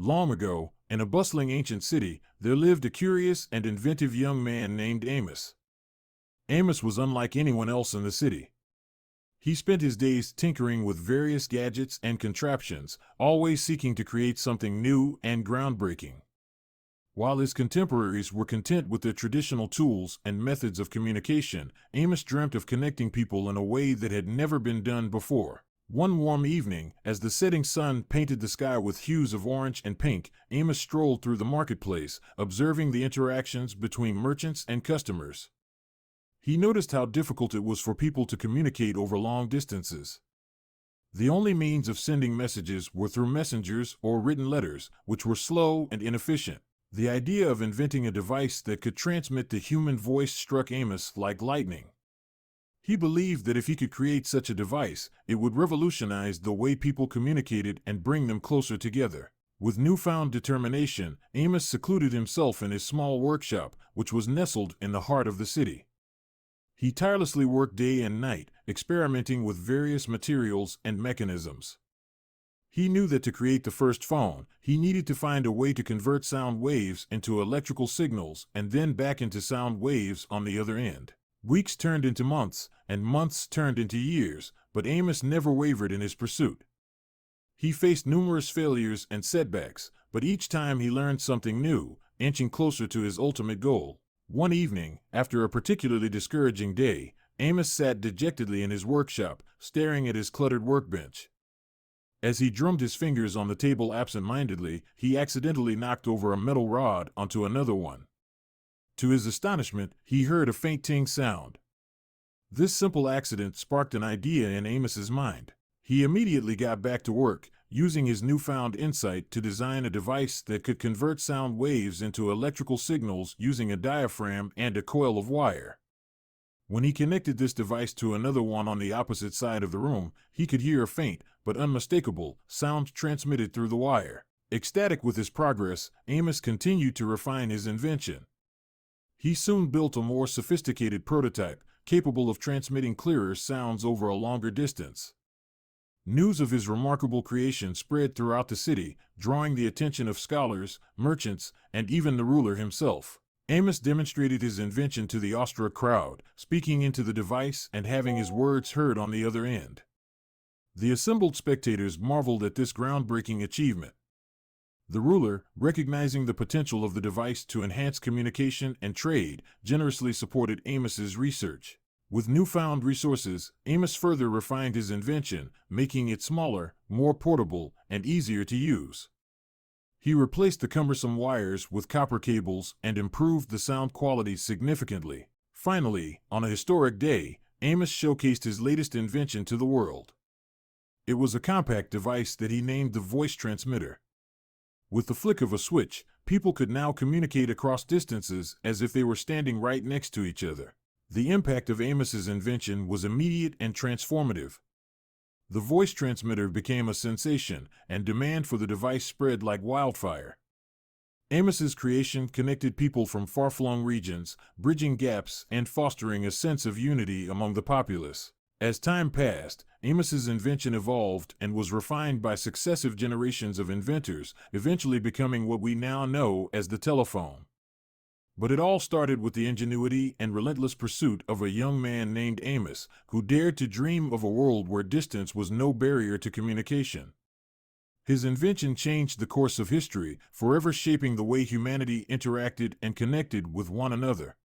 Long ago, in a bustling ancient city, there lived a curious and inventive young man named Amos. Amos was unlike anyone else in the city. He spent his days tinkering with various gadgets and contraptions, always seeking to create something new and groundbreaking. While his contemporaries were content with their traditional tools and methods of communication, Amos dreamt of connecting people in a way that had never been done before. One warm evening, as the setting sun painted the sky with hues of orange and pink, Amos strolled through the marketplace, observing the interactions between merchants and customers. He noticed how difficult it was for people to communicate over long distances. The only means of sending messages were through messengers or written letters, which were slow and inefficient. The idea of inventing a device that could transmit the human voice struck Amos like lightning. He believed that if he could create such a device, it would revolutionize the way people communicated and bring them closer together. With newfound determination, Amos secluded himself in his small workshop, which was nestled in the heart of the city. He tirelessly worked day and night, experimenting with various materials and mechanisms. He knew that to create the first phone, he needed to find a way to convert sound waves into electrical signals and then back into sound waves on the other end. Weeks turned into months, and months turned into years, but Amos never wavered in his pursuit. He faced numerous failures and setbacks, but each time he learned something new, inching closer to his ultimate goal. One evening, after a particularly discouraging day, Amos sat dejectedly in his workshop, staring at his cluttered workbench. As he drummed his fingers on the table absent-mindedly, he accidentally knocked over a metal rod onto another one. To his astonishment, he heard a faint ting sound. This simple accident sparked an idea in Amos's mind. He immediately got back to work, using his newfound insight to design a device that could convert sound waves into electrical signals using a diaphragm and a coil of wire. When he connected this device to another one on the opposite side of the room, he could hear a faint, but unmistakable, sound transmitted through the wire. Ecstatic with his progress, Amos continued to refine his invention. He soon built a more sophisticated prototype, capable of transmitting clearer sounds over a longer distance. News of his remarkable creation spread throughout the city, drawing the attention of scholars, merchants, and even the ruler himself. Amos demonstrated his invention to the awestruck crowd, speaking into the device and having his words heard on the other end. The assembled spectators marveled at this groundbreaking achievement. The ruler, recognizing the potential of the device to enhance communication and trade, generously supported Amos's research. With newfound resources, Amos further refined his invention, making it smaller, more portable, and easier to use. He replaced the cumbersome wires with copper cables and improved the sound quality significantly. Finally, on a historic day, Amos showcased his latest invention to the world. It was a compact device that he named the voice transmitter. With the flick of a switch, people could now communicate across distances as if they were standing right next to each other. The impact of Amos's invention was immediate and transformative. The voice transmitter became a sensation, and demand for the device spread like wildfire. Amos's creation connected people from far-flung regions, bridging gaps and fostering a sense of unity among the populace. As time passed, Amos's invention evolved and was refined by successive generations of inventors, eventually becoming what we now know as the telephone. But it all started with the ingenuity and relentless pursuit of a young man named Amos, who dared to dream of a world where distance was no barrier to communication. His invention changed the course of history, forever shaping the way humanity interacted and connected with one another.